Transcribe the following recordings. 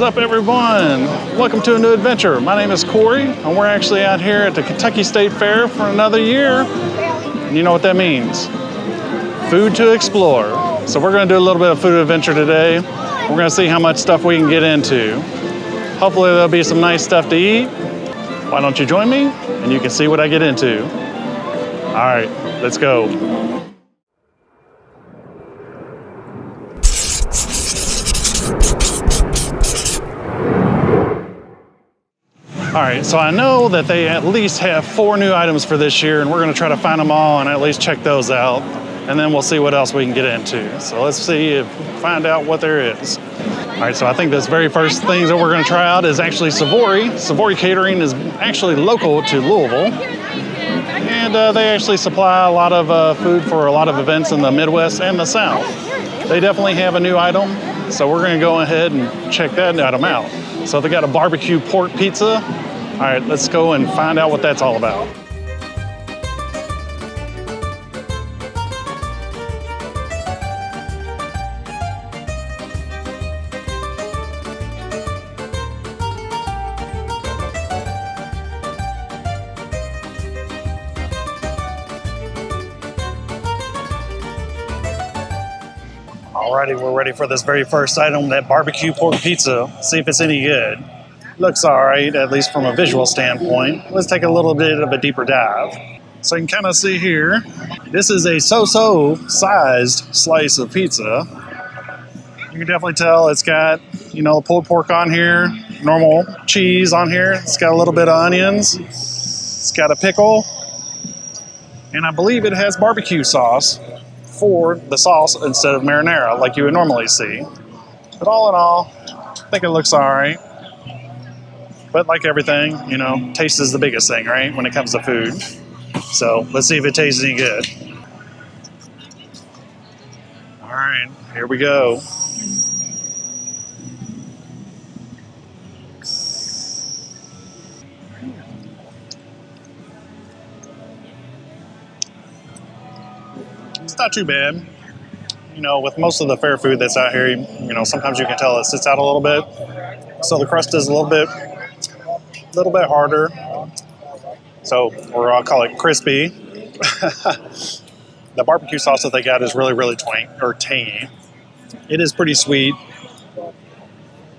What is up, everyone? Welcome to a new adventure. My name is Corey, and we're actually out here at the Kentucky State Fair for another year. And you know what that means. Food to explore. So we're gonna do a little bit of food adventure today. We're gonna see how much stuff we can get into. Hopefully there'll be some nice stuff to eat. Why don't you join me and you can see what I get into. All right, let's go. All right, so I know that they at least have 4 new items for this year, and we're gonna try to find them all and at least check those out. And then we'll see what else we can get into. So let's find out what there is. All right, so I think this very first thing that we're gonna try out is actually Savory. Savory Catering is actually local to Louisville. And they actually supply a lot of food for a lot of events in the Midwest and the South. They definitely have a new item, so we're gonna go ahead and check that item out. So they got a barbecue pork pizza. All right, let's go and find out what that's all about. Alrighty, we're ready for this very first item, that barbecue pork pizza. See if it's any good. Looks all right, at least from a visual standpoint. Let's take a little bit of a deeper dive. So you can kind of see here, this is a so-so sized slice of pizza. You can definitely tell it's got, pulled pork on here, normal cheese on here. It's got a little bit of onions. It's got a pickle. And I believe it has barbecue sauce for the sauce instead of marinara like you would normally see. But all in all, I think it looks all right. But like everything, taste is the biggest thing, right, when it comes to food. So let's see if it tastes any good. All right, here we go. It's not too bad. With most of the fair food that's out here, sometimes you can tell it sits out a little bit. So the crust is a little bit harder. So, or I'll call it crispy. The barbecue sauce that they got is really, really tangy. It is pretty sweet.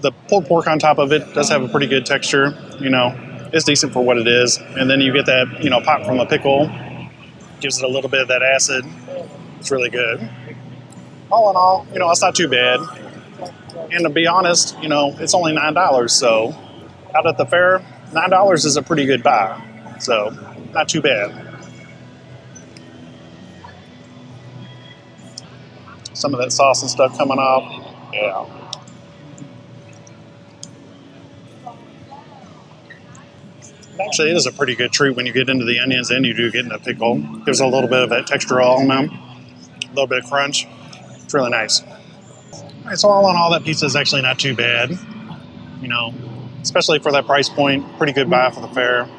The pulled pork on top of it does have a pretty good texture. It's decent for what it is. And then you get that, pop from the pickle. Gives it a little bit of that acid. It's really good. All in all, it's not too bad. And to be honest, it's only $9. So out at the fair, $9 is a pretty good buy. So not too bad. Some of that sauce and stuff coming off. Yeah. Actually, it is a pretty good treat when you get into the onions and you do get into pickle. Gives a little bit of that texture all in them. A little bit of crunch. It's really nice. All right, so all in all, that pizza is actually not too bad. Especially for that price point, pretty good buy for the fair.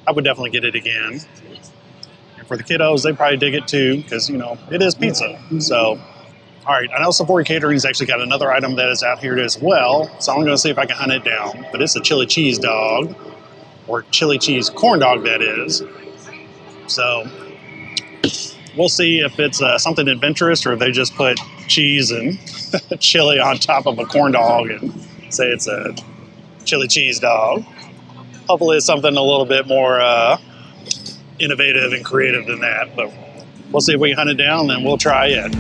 I would definitely get it again. And for the kiddos, they probably dig it too, because, it is pizza. So, all right, I know Savory Catering's actually got another item that is out here as well, so I'm going to see if I can hunt it down. But it's a chili cheese dog, or chili cheese corn dog, that is. So, we'll see if it's something adventurous or if they just put cheese and chili on top of a corn dog and say it's a chili cheese dog. Hopefully it's something a little bit more innovative and creative than that, but we'll see if we can hunt it down and then we'll try it.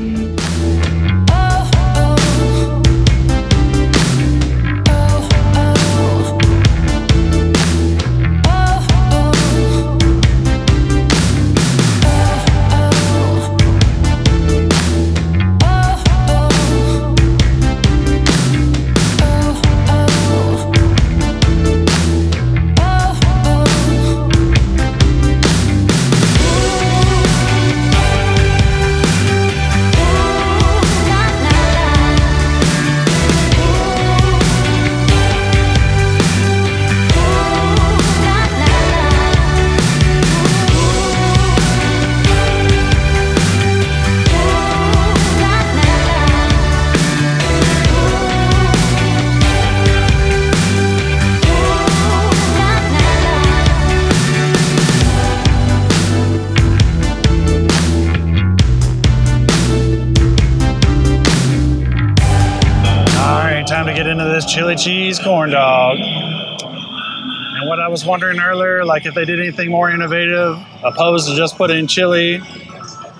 this chili cheese corn dog. And what I was wondering earlier, like if they did anything more innovative, opposed to just putting chili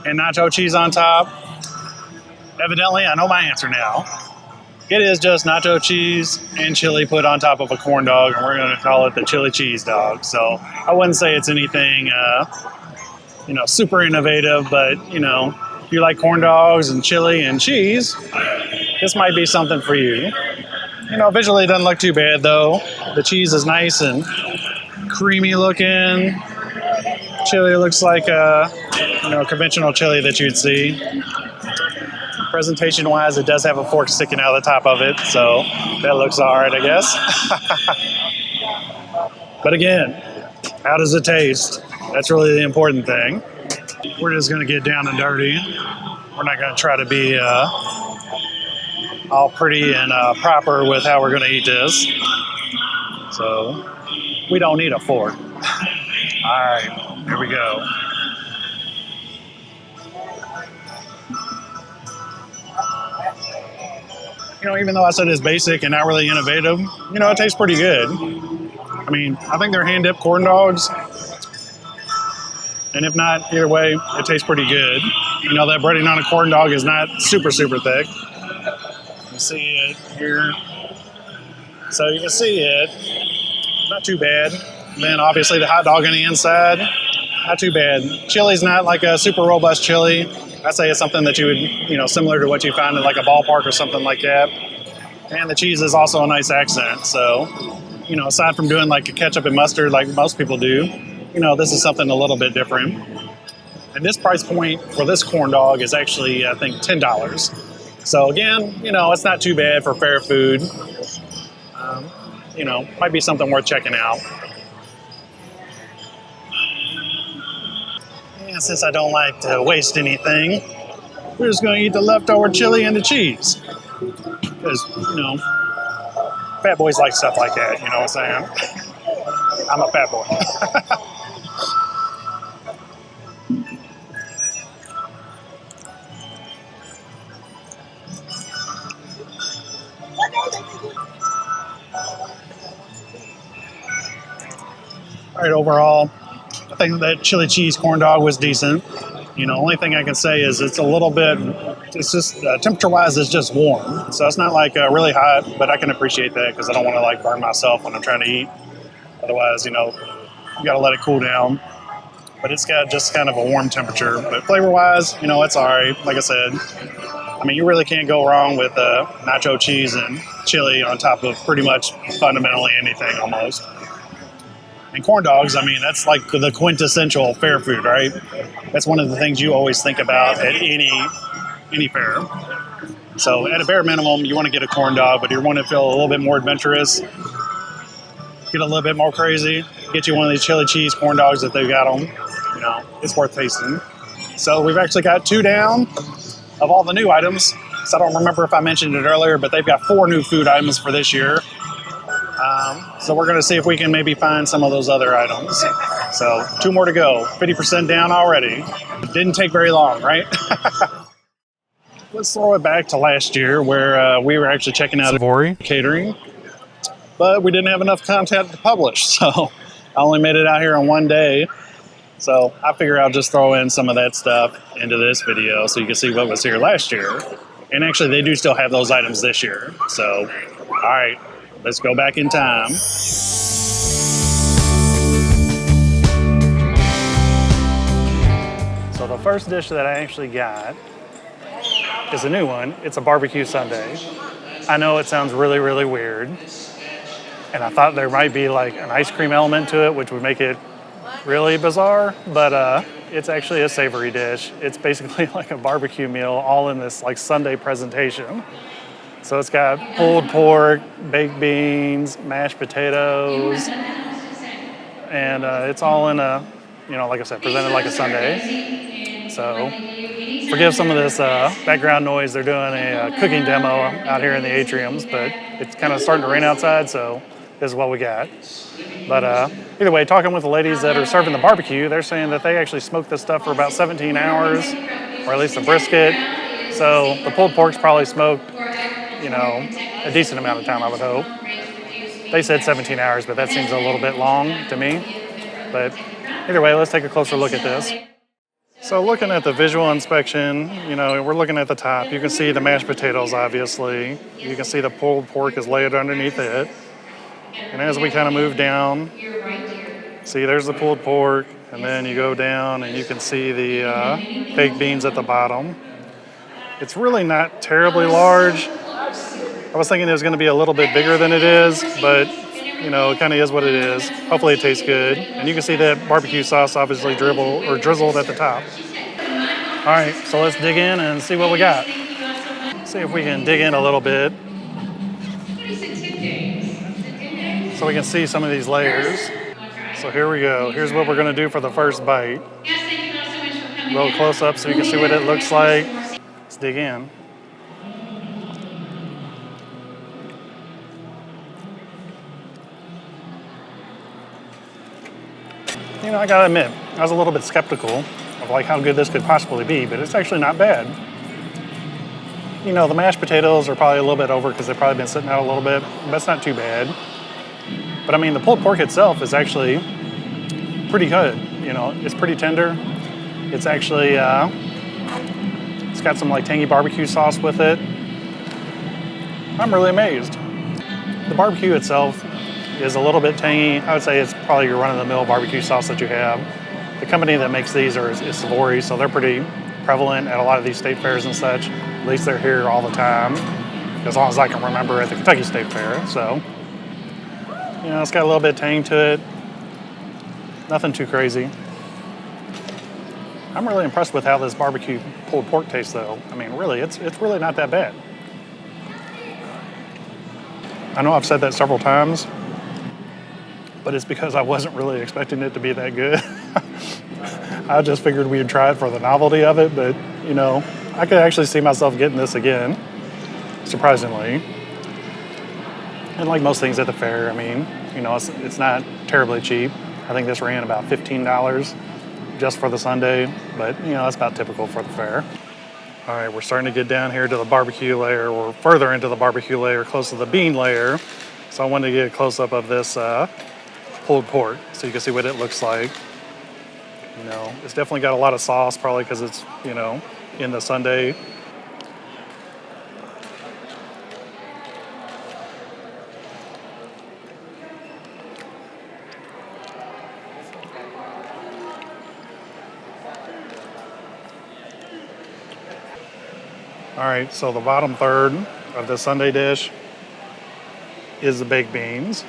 and nacho cheese on top. Evidently, I know my answer now. It is just nacho cheese and chili put on top of a corn dog, and we're going to call it the chili cheese dog. So I wouldn't say it's anything, super innovative, but, if you like corn dogs and chili and cheese, this might be something for you. Visually it doesn't look too bad, though. The cheese is nice and creamy looking. Chili looks like conventional chili that you'd see. Presentation-wise, it does have a fork sticking out of the top of it, so that looks all right, I guess. But again, how does it taste? That's really the important thing. We're just going to get down and dirty. We're not going to try to be all pretty and proper with how we're going to eat this. So we don't need a fork. All right, here we go. Even though I said it's basic and not really innovative, it tastes pretty good. I mean, I think they're hand-dipped corn dogs. And if not, either way, it tastes pretty good. That breading on a corn dog is not super, super thick. You see it here. So you can see it. Not too bad. And then obviously the hot dog on the inside, not too bad. Chili's not like a super robust chili. I'd say it's something that you would, similar to what you find at like a ballpark or something like that. And the cheese is also a nice accent. So, aside from doing like a ketchup and mustard like most people do, this is something a little bit different. And this price point for this corn dog is actually, I think, $10. So again, it's not too bad for fair food. Might be something worth checking out. And since I don't like to waste anything, we're just going to eat the leftover chili and the cheese. Because, fat boys like stuff like that, you know what I'm saying? I'm a fat boy. All right, overall, I think that chili cheese corn dog was decent. Only thing I can say is it's a little bit, it's just, temperature-wise, it's just warm. So it's not like really hot, but I can appreciate that because I don't want to like burn myself when I'm trying to eat. Otherwise, you got to let it cool down. But it's got just kind of a warm temperature. But flavor-wise, it's all right. Like I said, I mean, you really can't go wrong with nacho cheese and chili on top of pretty much fundamentally anything almost. And corn dogs, I mean, that's like the quintessential fair food, right? That's one of the things you always think about at any fair. So at a bare minimum, you want to get a corn dog, but you want to feel a little bit more adventurous, get a little bit more crazy, get you one of these chili cheese corn dogs if they've got them. It's worth tasting. So we've actually got 2 down of all the new items. So I don't remember if I mentioned it earlier, but they've got 4 new food items for this year. So we're going to see if we can maybe find some of those other items. So 2 more to go. 50% down already. It didn't take very long, right? Let's throw it back to last year where we were actually checking out Savory catering. But we didn't have enough content to publish. So I only made it out here on one day. So I figure I'll just throw in some of that stuff into this video so you can see what was here last year. And actually they do still have those items this year. So, all right. Let's go back in time. So the first dish that I actually got is a new one. It's a barbecue sundae. I know it sounds really, really weird. And I thought there might be like an ice cream element to it, which would make it really bizarre, but it's actually a savory dish. It's basically like a barbecue meal all in this like sundae presentation. So it's got pulled pork, baked beans, mashed potatoes, and it's all in a, like I said, presented like a sundae. So forgive some of this background noise. They're doing a cooking demo out here in the atriums, but it's kind of starting to rain outside, so this is what we got. But either way, talking with the ladies that are serving the barbecue, they're saying that they actually smoke this stuff for about 17 hours, or at least the brisket. So the pulled pork's probably smoked you know, a decent amount of time, I would hope. They said 17 hours, but that seems a little bit long to me. But either way, let's take a closer look at this. So looking at the visual inspection, you know, we're looking at the top. You can see the mashed potatoes, obviously. You can see the pulled pork is layered underneath it. And as we kind of move down, see, there's the pulled pork. And then you go down and you can see the baked beans at the bottom. It's really not terribly large. I was thinking it was going to be a little bit bigger than it is, but you know, it kind of is what it is. Hopefully it tastes good. And you can see that barbecue sauce obviously drizzled at the top. All right, so let's dig in and see what we got. See if we can dig in a little bit so we can see some of these layers. So here we go. Here's what we're going to do for the first bite. A little close up so you can see what it looks like. Let's dig in. You know, I gotta admit, I was a little bit skeptical of like how good this could possibly be, but it's actually not bad. You know, the mashed potatoes are probably a little bit over because they've probably been sitting out a little bit, but it's not too bad. But I mean, the pulled pork itself is actually pretty good. You know, it's pretty tender. It's actually, it's got some like tangy barbecue sauce with it. I'm really amazed. The barbecue itself is a little bit tangy. I would say it's probably your run-of-the-mill barbecue sauce that you have. The company that makes these is Savory, so they're pretty prevalent at a lot of these state fairs and such. At least they're here all the time, as long as I can remember at the Kentucky State Fair. So, you know, it's got a little bit of tang to it. Nothing too crazy. I'm really impressed with how this barbecue pulled pork tastes, though. I mean, really, it's really not that bad. I know I've said that several times, but it's because I wasn't really expecting it to be that good. I just figured we'd try it for the novelty of it, but, you know, I could actually see myself getting this again, surprisingly. And like most things at the fair, I mean, you know, it's not terribly cheap. I think this ran about $15 just for the Sunday, but, you know, that's about typical for the fair. All right, we're starting to get down here to the barbecue layer, or further into the barbecue layer, close to the bean layer. So I wanted to get a close-up of this pulled pork so you can see what it looks like. You know, it's definitely got a lot of sauce, probably because it's, you know, in the Sunday. All right, so the bottom third of the Sunday dish is the baked beans.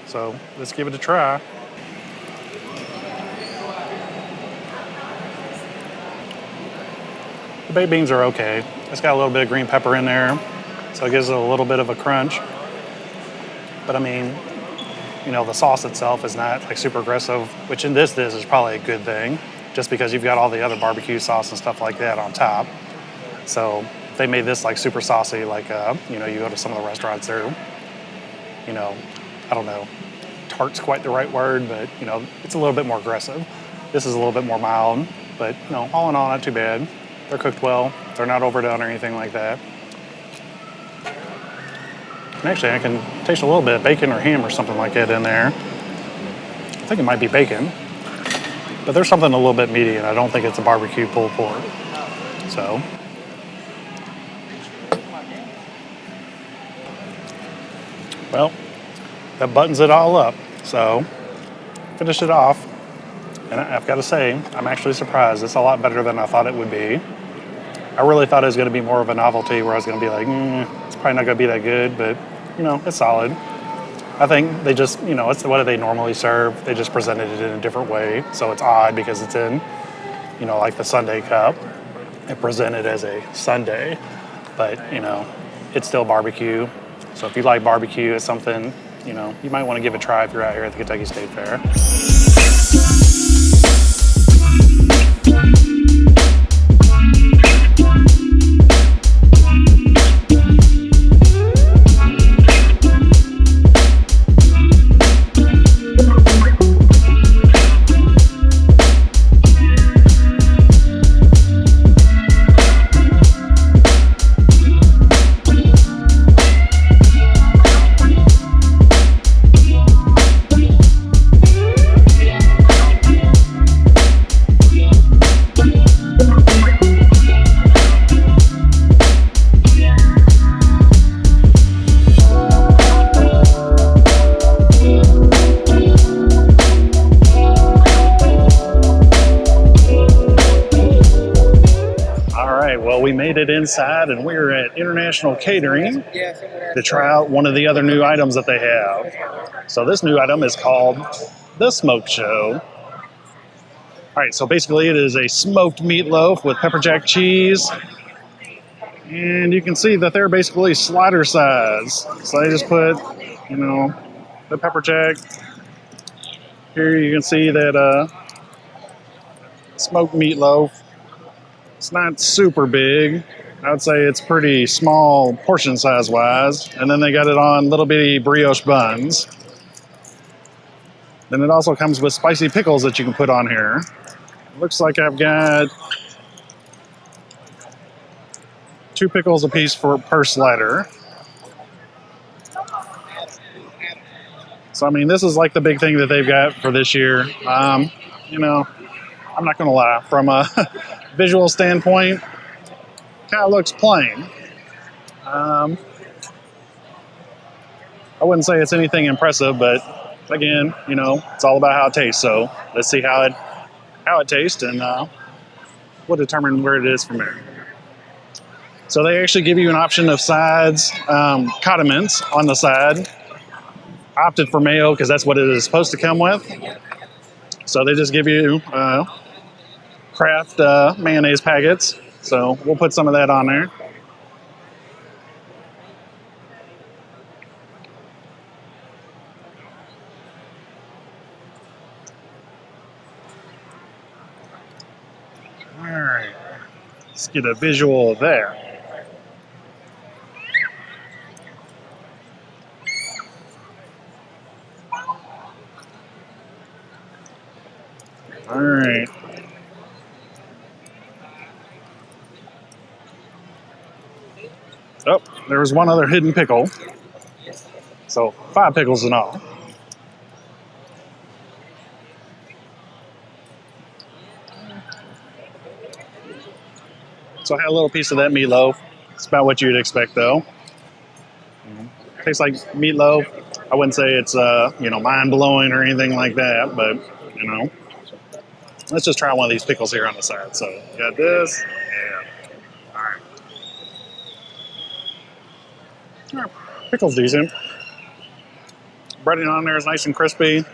So let's give it a try. The baked beans are okay. It's got a little bit of green pepper in there, so it gives it a little bit of a crunch. But I mean, you know, the sauce itself is not like super aggressive, which in this is probably a good thing, just because you've got all the other barbecue sauce and stuff like that on top. So if they made this like super saucy, like, you know, you go to some of the restaurants there, you know, I don't know, tart's quite the right word, but, you know, it's a little bit more aggressive. This is a little bit more mild, but, you know, all in all, not too bad. They're cooked well. They're not overdone or anything like that. And actually, I can taste a little bit of bacon or ham or something like that in there. I think it might be bacon, but there's something a little bit meaty, and I don't think it's a barbecue pulled pork. So, well, that buttons it all up. So, finish it off. And I've got to say, I'm actually surprised. It's a lot better than I thought it would be. I really thought it was going to be more of a novelty where I was going to be like, it's probably not going to be that good, but, you know, it's solid. I think they just, you know, it's what do they normally serve? They just presented it in a different way. So it's odd because it's in, you know, like the Sunday cup. It presented as a Sunday, but, you know, it's still barbecue. So if you like barbecue, it's something, you know, you might want to give a try if you're out here at the Kentucky State Fair. well, we made it inside and we're at International Catering to try out one of the other new items that they have. So this new item is called the Smoke Show. All right, so basically it is a smoked meatloaf with pepper jack cheese. And you can see that they're basically slider size. So they just put, you know, the pepper jack. Here you can see that smoked meatloaf. It's not super big. I would say it's pretty small portion size wise. And then they got it on little bitty brioche buns. Then it also comes with spicy pickles that you can put on here. Looks like I've got 2 pickles a piece per slider. So I mean, this is like the big thing that they've got for this year. You know, I'm not gonna lie, from a visual standpoint, kind of looks plain. I wouldn't say it's anything impressive, but again, you know, it's all about how it tastes. So let's see how it tastes, and we'll determine where it is from there. So they actually give you an option of sides, condiments on the side. I opted for mayo because that's what it is supposed to come with. So they just give you Kraft mayonnaise packets. So we'll put some of that on there. All right, let's get a visual of that. All right. Oh, there was one other hidden pickle. So 5 pickles in all. So I had a little piece of that meatloaf. It's about what you'd expect, though. Tastes like meatloaf. I wouldn't say it's mind blowing or anything like that, but you know, let's just try one of these pickles here on the side. So got this, yeah. All right. Pickle's decent. Breading on there is nice and crispy. It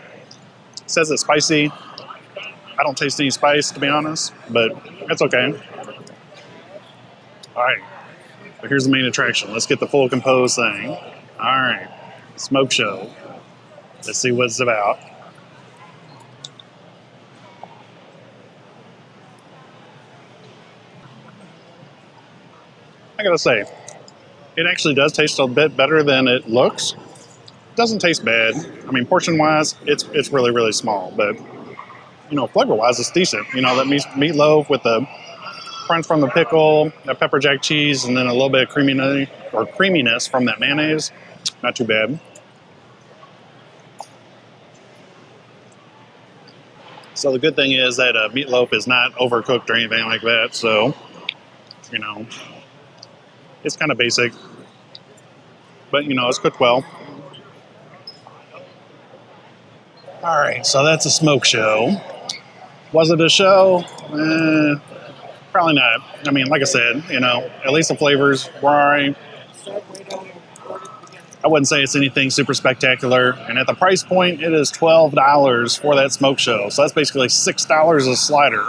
says it's spicy. I don't taste any spice, to be honest, but that's okay. All right, but here's the main attraction. Let's get the full composed thing. All right, Smoke Show. Let's see what it's about. I gotta say, it actually does taste a bit better than it looks. It doesn't taste bad. I mean, portion-wise, it's really, really small, but you know, flavor-wise, it's decent. You know, that meatloaf with the crunch from the pickle, that pepper jack cheese, and then a little bit of creaminess from that mayonnaise. Not too bad. So the good thing is that meatloaf is not overcooked or anything like that. So, you know, it's kind of basic, but you know, it's cooked well. All right, so that's a Smoke Show. Was it a show? Probably not. I mean, like I said, you know, at least the flavors were all right. I wouldn't say it's anything super spectacular. And at the price point, it is $12 for that Smoke Show. So that's basically $6 a slider.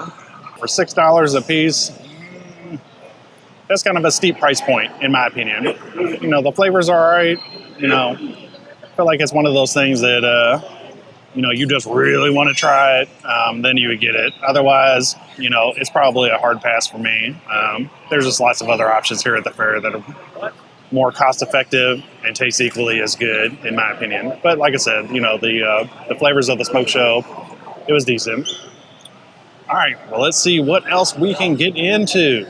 For $6 a piece, that's kind of a steep price point, in my opinion. You know, the flavors are all right. You know, I feel like it's one of those things that, you know, you just really want to try it, then you would get it. Otherwise, you know, it's probably a hard pass for me. There's just lots of other options here at the fair that are more cost-effective and taste equally as good, in my opinion. But like I said, you know, the flavors of the Smoke Show, it was decent. All right, well, let's see what else we can get into.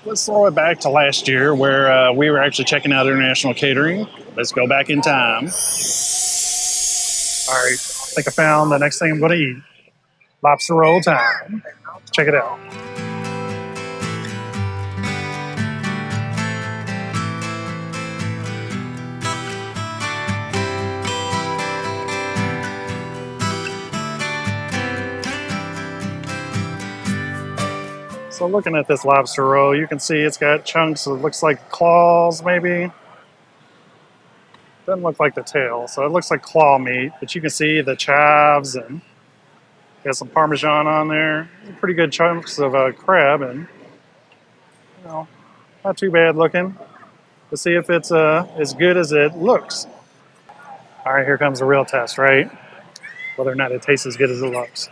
Let's throw it back to last year where we were actually checking out International Catering. Let's go back in time. All right, I think I found the next thing I'm going to eat. Lobster roll time. Check it out. So looking at this lobster roll, you can see it's got chunks. It looks like claws, maybe. Doesn't look like the tail, so it looks like claw meat. But you can see the chives and got some Parmesan on there. Pretty good chunks of crab, and you know, not too bad looking. Let's see if it's as good as it looks. All right, here comes the real test, right? Whether or not it tastes as good as it looks.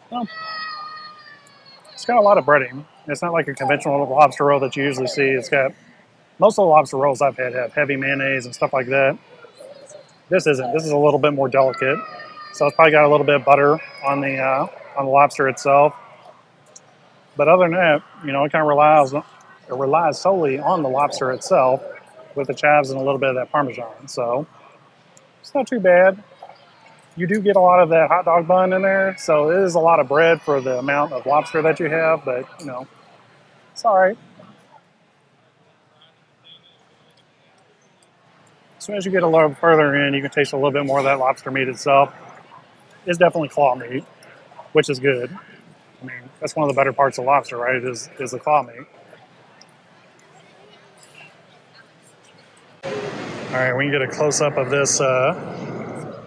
Well, it's got a lot of breading. It's not like a conventional lobster roll that you usually see. It's got most of the lobster rolls I've had have heavy mayonnaise and stuff like that. This isn't. This is a little bit more delicate. So it's probably got a little bit of butter on the lobster itself. But other than that, you know, it kind of relies solely on the lobster itself with the chives and a little bit of that Parmesan. So it's not too bad. You do get a lot of that hot dog bun in there, so it is a lot of bread for the amount of lobster that you have, but you know, it's all right. As soon as you get a little further in, you can taste a little bit more of that lobster meat itself. It's definitely claw meat, which is good. I mean, that's one of the better parts of lobster, right? Is the claw meat. All right, we can get a close up of this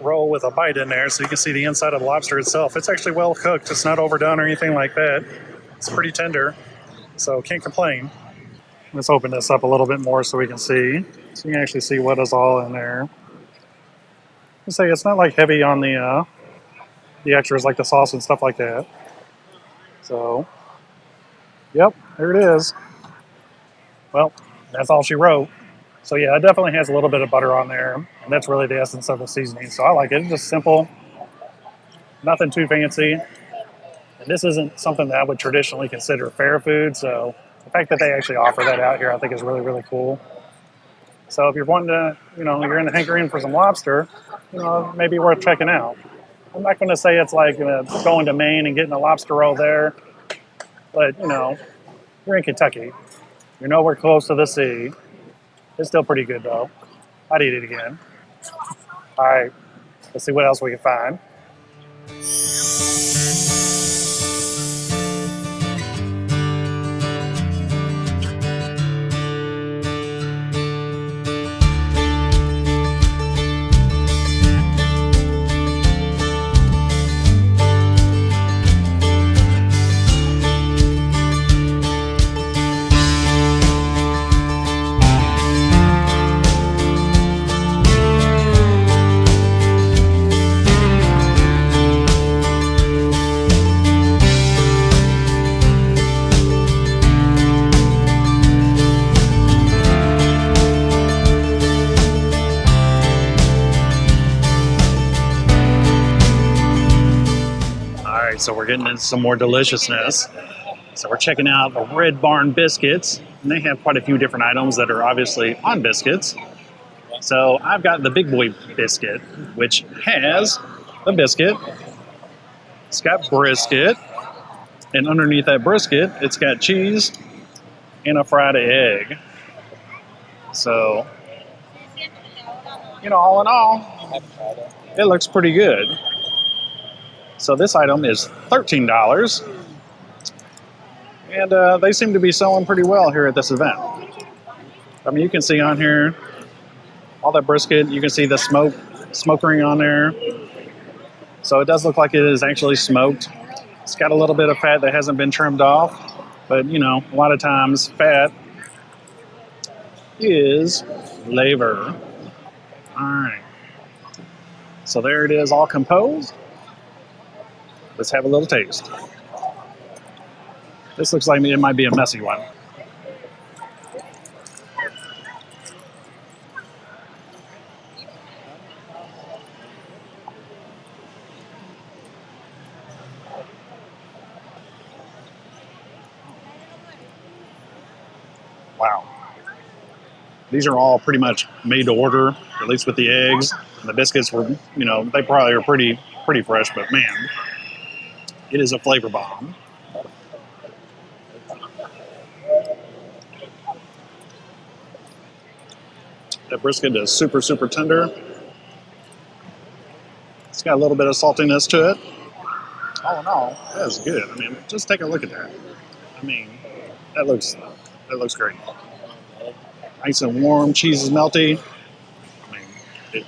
roll with a bite in there so you can see the inside of the lobster itself. It's actually well cooked. It's not overdone or anything like that. It's pretty tender, so can't complain. Let's open this up a little bit more so we can see. So you can actually see what is all in there. Let's say it's not like heavy on the extras like the sauce and stuff like that. So, yep, there it is. Well, that's all she wrote. So yeah, it definitely has a little bit of butter on there, and that's really the essence of the seasoning. So I like it. It's just simple, nothing too fancy. And this isn't something that I would traditionally consider fair food, so the fact that they actually offer that out here, I think is really, really cool. So if you're wanting to, you know, you're in the hankering for some lobster, you know, maybe worth checking out. I'm not going to say it's like going to Maine and getting a lobster roll there, but you know, you're in Kentucky. You're nowhere close to the sea. It's still pretty good though. I'd eat it again. All right, let's see what else we can find. So we're getting into some more deliciousness. So we're checking out the Red Barn biscuits, and they have quite a few different items that are obviously on biscuits. So I've got the Big Boy biscuit, which has a biscuit. It's got brisket, and underneath that brisket, it's got cheese and a fried egg. So, you know, all in all, it looks pretty good. So this item is $13, and they seem to be selling pretty well here at this event. I mean, you can see on here all that brisket. You can see the smoke ring on there. So it does look like it is actually smoked. It's got a little bit of fat that hasn't been trimmed off, but you know, a lot of times fat is flavor. All right. So there it is, all composed. Let's have a little taste. This looks like it might be a messy one. Wow. These are all pretty much made to order, at least with the eggs. And the biscuits were, you know, they probably are pretty fresh, but man, it is a flavor bomb. That brisket is super tender. It's got a little bit of saltiness to it. All in all, that's good. I mean, just take a look at that. I mean, that looks great. Nice and warm, cheese is melty. I mean,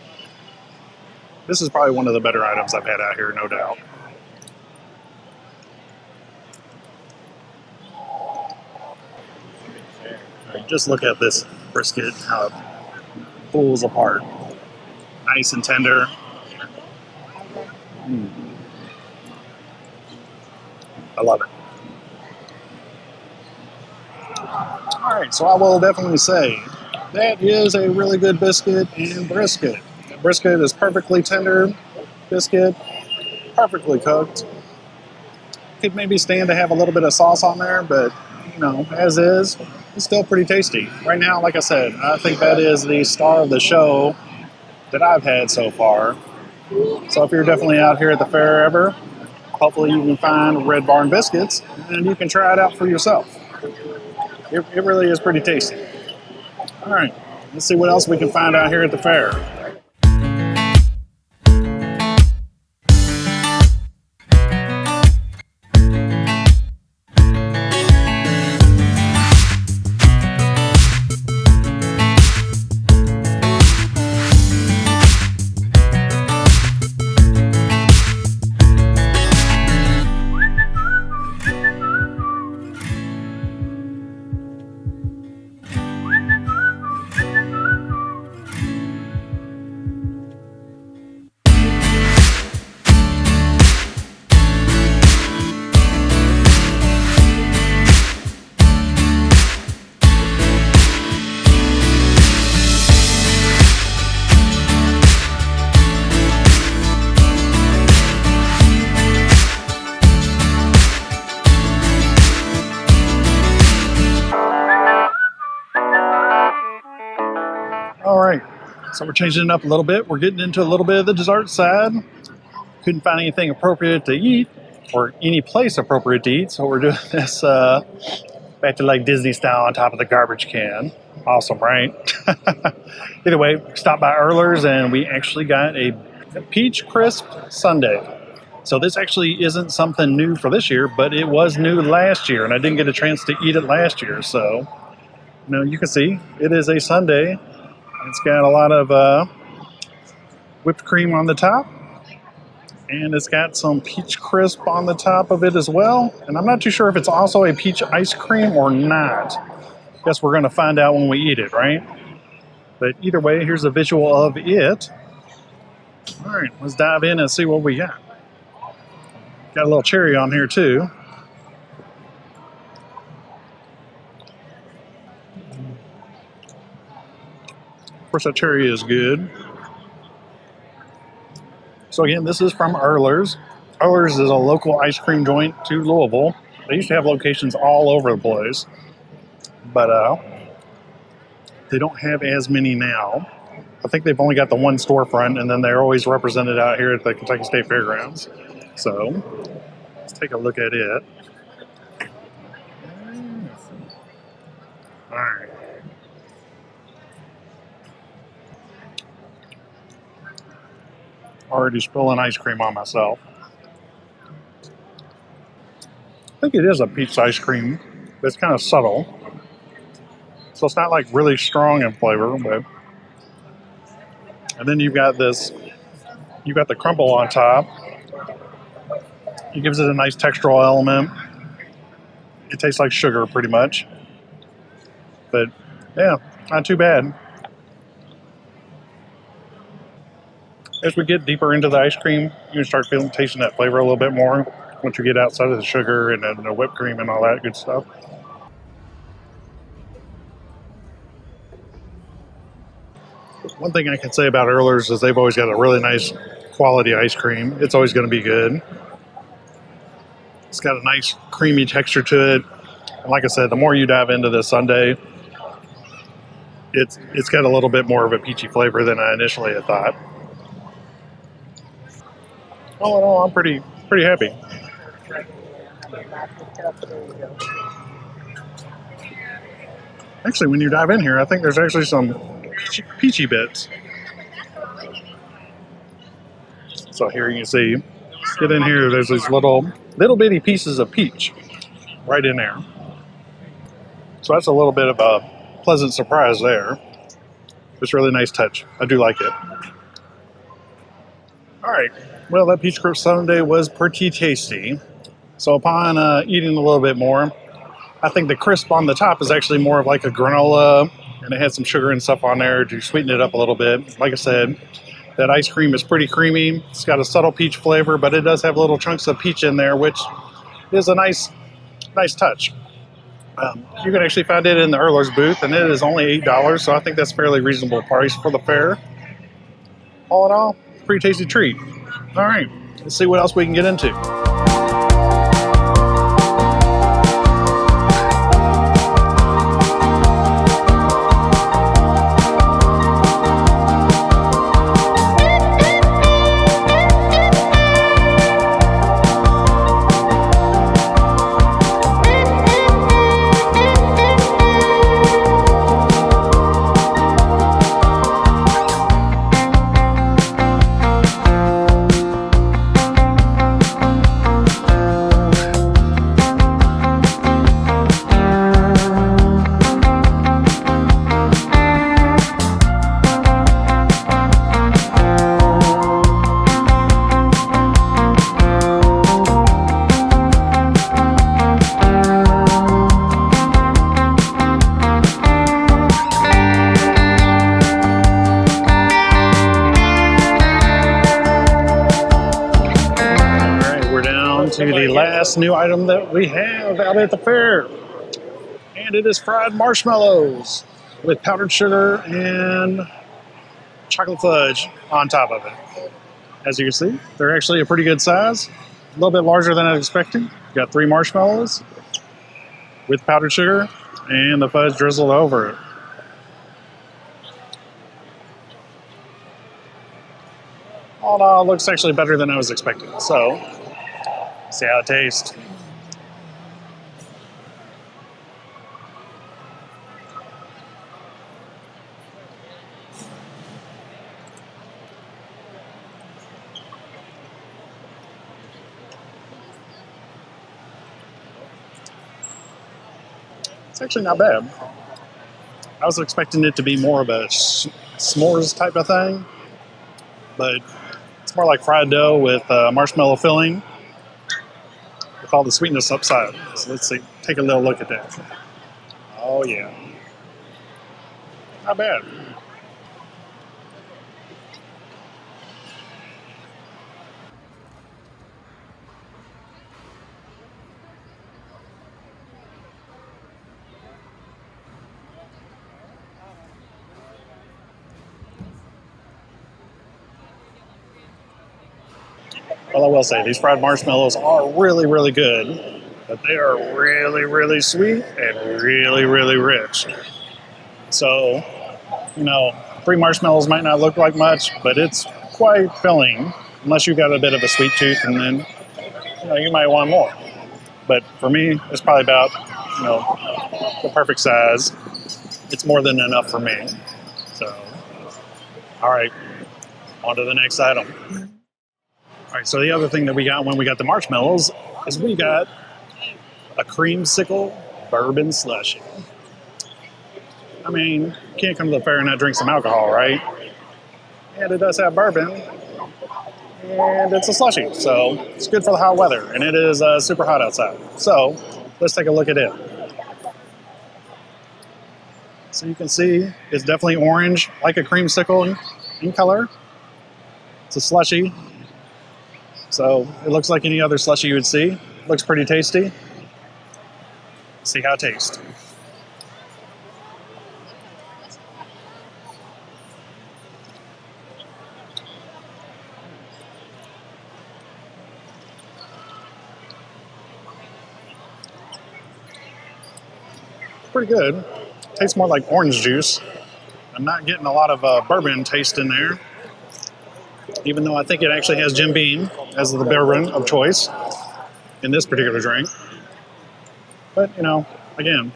this is probably one of the better items I've had out here, no doubt. Just look at this brisket, how it pulls apart. Nice and tender. I love it. All right, so I will definitely say that is a really good biscuit and brisket. The brisket is perfectly tender. Biscuit, perfectly cooked. Could maybe stand to have a little bit of sauce on there, but you know, as is, it's still pretty tasty. Right now, like I said, I think that is the star of the show that I've had so far. So if you're definitely out here at the fair ever, hopefully you can find Red Barn biscuits and you can try it out for yourself. It really is pretty tasty. All right, let's see what else we can find out here at the fair. All right, so we're changing it up a little bit. We're getting into a little bit of the dessert side. Couldn't find anything appropriate to eat or any place appropriate to eat, so we're doing this back to like Disney style on top of the garbage can. Awesome, right? Either way, stopped by Earler's and we actually got a peach crisp sundae. So this actually isn't something new for this year, but it was new last year, and I didn't get a chance to eat it last year. So, you know, you can see it is a sundae. It's got a lot of whipped cream on the top, and it's got some peach crisp on the top of it as well. And I'm not too sure if it's also a peach ice cream or not. Guess we're going to find out when we eat it, right? But either way, here's a visual of it. All right, let's dive in and see what we got. Got a little cherry on here too. Of course, that cherry is good. So again, this is from Earler's. Earler's is a local ice cream joint to Louisville. They used to have locations all over the place, but they don't have as many now. I think they've only got the one storefront, and then they're always represented out here at the Kentucky State Fairgrounds. So let's take a look at it. All right. Already spilling ice cream on myself. I think it is a peach ice cream, but it's kind of subtle. So it's not like really strong in flavor, but. And then you've got this, you've got the crumble on top. It gives it a nice textural element. It tastes like sugar pretty much. But yeah, not too bad. As we get deeper into the ice cream, you can start tasting that flavor a little bit more once you get outside of the sugar and the whipped cream and all that good stuff. One thing I can say about Earler's is they've always got a really nice quality ice cream. It's always going to be good. It's got a nice creamy texture to it. And like I said, the more you dive into this sundae, it's got a little bit more of a peachy flavor than I initially had thought. All in all, I'm pretty happy. Actually, when you dive in here, I think there's actually some peachy bits. So here you can see, get in here, there's these little bitty pieces of peach right in there. So that's a little bit of a pleasant surprise there. It's a really nice touch. I do like it. All right. Well, that peach crisp sundae was pretty tasty. So upon eating a little bit more, I think the crisp on the top is actually more of like a granola, and it had some sugar and stuff on there to sweeten it up a little bit. Like I said, that ice cream is pretty creamy. It's got a subtle peach flavor, but it does have little chunks of peach in there, which is a nice touch. You can actually find it in the Erler's booth, and it is only $8, so I think that's a fairly reasonable price for the fair. All in all, pretty tasty treat. All right, let's see what else we can get into. To the last new item that we have out at the fair, and it is fried marshmallows with powdered sugar and chocolate fudge on top of it. As you can see, they're actually a pretty good size, a little bit larger than I was expecting. Got 3 marshmallows with powdered sugar and the fudge drizzled over it. All in all, it looks actually better than I was expecting. So, see how it tastes. It's actually not bad. I was expecting it to be more of a s'mores type of thing, but it's more like fried dough with marshmallow filling with all the sweetness upside. So let's see, take a little look at that. Oh yeah, not bad. Well, I will say, these fried marshmallows are really, really good, but they are really, really sweet and really, really rich. So, 3 marshmallows might not look like much, but it's quite filling, unless you've got a bit of a sweet tooth, and then, you might want more. But for me, it's probably about, the perfect size. It's more than enough for me. So, all right, on to the next item. All right, so the other thing that we got when we got the marshmallows is we got a creamsicle bourbon slushie. I mean, you can't come to the fair and not drink some alcohol, right? And it does have bourbon, and it's a slushie, so it's good for the hot weather, and it is super hot outside. So let's take a look at it. So you can see it's definitely orange, like a creamsicle in color. It's a slushie. So it looks like any other slushie you would see. Looks pretty tasty. See how it tastes. Pretty good. Tastes more like orange juice. I'm not getting a lot of bourbon taste in there, even though I think it actually has Jim Beam as the bourbon of choice in this particular drink. But, again,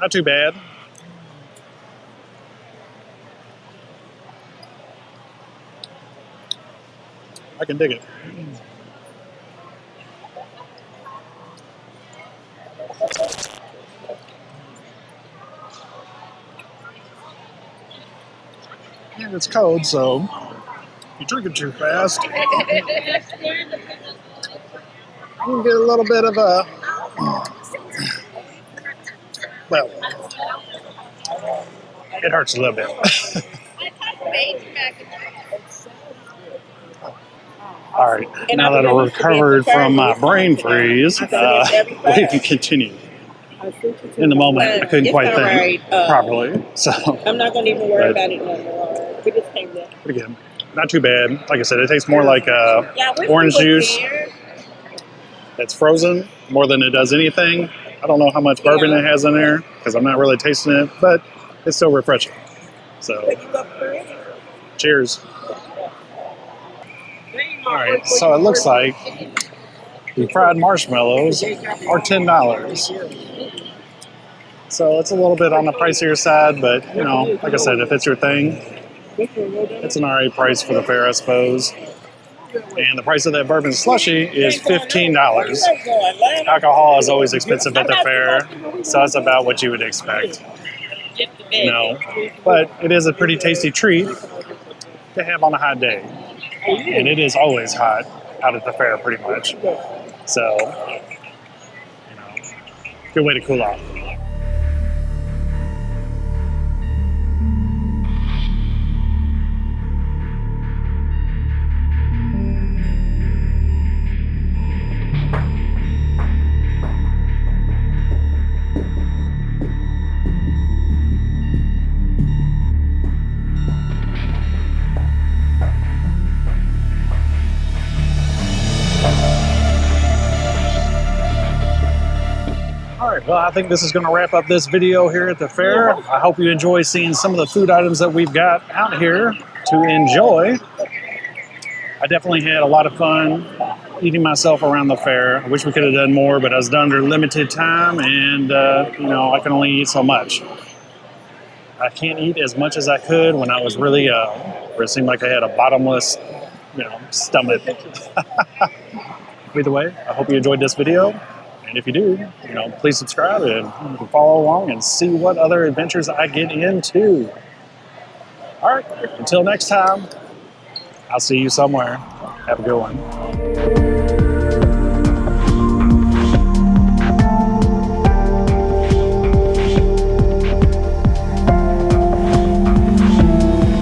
not too bad. I can dig it. And it's cold, so if you drink it too fast, you can get a little bit of a, well, it hurts a little bit. All right, now that I've recovered from my brain freeze, we can continue. In the moment, I couldn't quite think properly, so I'm not going to even worry about it no more. We just came there. But again, not too bad. Like I said, it tastes more like orange juice that's frozen more than it does anything. I don't know how much bourbon it has in there because I'm not really tasting it, but it's still refreshing. So, cheers. All right, so it looks like the fried marshmallows are $10. So it's a little bit on the pricier side, but you know, like I said, if it's your thing, it's an alright price for the fair, I suppose. And the price of that bourbon slushy is $15. Alcohol is always expensive at the fair, so that's about what you would expect. You know, but it is a pretty tasty treat to have on a hot day. And it is always hot out at the fair, pretty much. So, you know, good way to cool off. Alright, well, I think this is going to wrap up this video here at the fair. I hope you enjoy seeing some of the food items that we've got out here to enjoy. I definitely had a lot of fun eating myself around the fair. I wish we could have done more, but I was done under limited time, and you know, I can only eat so much. I can't eat as much as I could when I was really young, where it seemed like I had a bottomless, you know, stomach. Either way, I hope you enjoyed this video. And if you do, you know, please subscribe and you can follow along and see what other adventures I get into. All right, until next time, I'll see you somewhere. Have a good one.